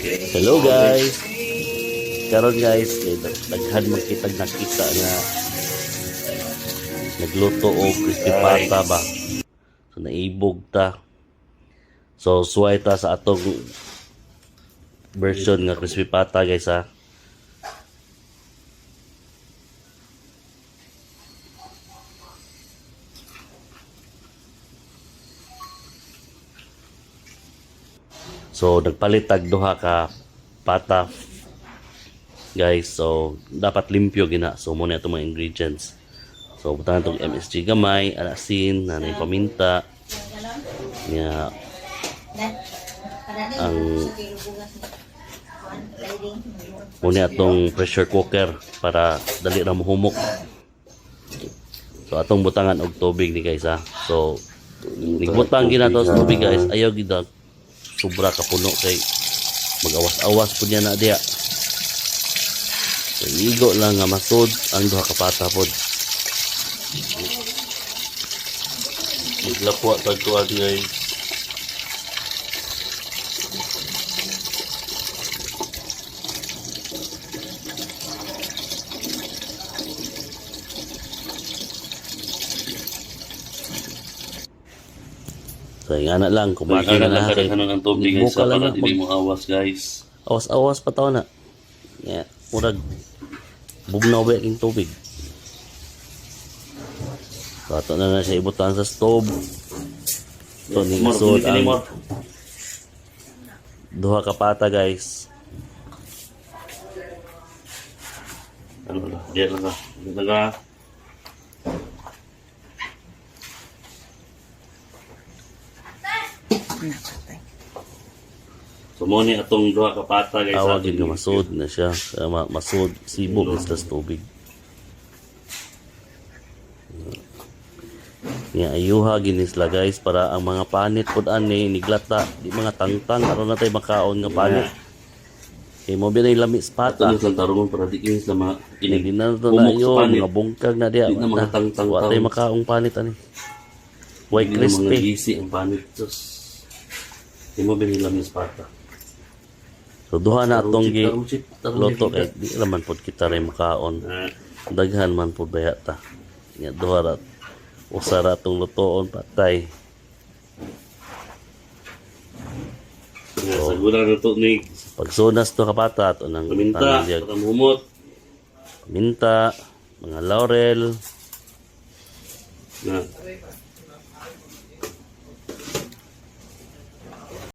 Hello guys. Karon guys, daghan magkitag nakita nga nagluto og crispy pata ba. So naibog ta. So suway ta sa atong version nga crispy pata guys ha. So nagpalit tag duha ka pata guys. So dapat limpyo gina. So muna itong mga ingredients. So butahan itong MSG gamay, alasin, nanay paminta. Nga ang muna itong pressure cooker para dali na muhumok. So atong butangan og tubig ni guys ha. So nigbutang gina to sa tubig guys. Ayaw gid sobra ka puno kay mag-awas-awas po niya na diya. So, igo lang nga masod ang duha ka pata pod. Maglapwa tagtuan guys. So, yung anak lang, kumaki na na. Ng tubig guys, para hindi mo awas guys. Awas-awas pa tao na. Yeah, murag bugnaw ba yung tubig. So, ito na siya ibutan sa stove. Ito, ningasod ang duha ka pata guys. Ano lang, diyan lang ka. Diyan lang ka. So mo ni atong duha ka pata guys. Awagin nga masod na siya. Masod, sibog is tas tubig. Nga ayuha ginisla guys para ang mga panit pod ani niglata di mga tangtang aron natay makaon nga panit. Kay mo binay lamis pata. Ito lang tarungon para di kinis na Hindi na to na yun, mga bungkag na diya. Di na mga tangtang. Watay makaong panit ani. White Hindi na mga crispy. gisi ang panit. Di mo binilamis pata. So duha na atong gi Tarong loto kay di naman pod kita rin makaon. Daghan man pod baya ta. Nya duha ra usa ra atong lutoon patay. Sa gula na to ni Pagsunas to kapata ato nang paminta, para humot. paminta, mga laurel, Na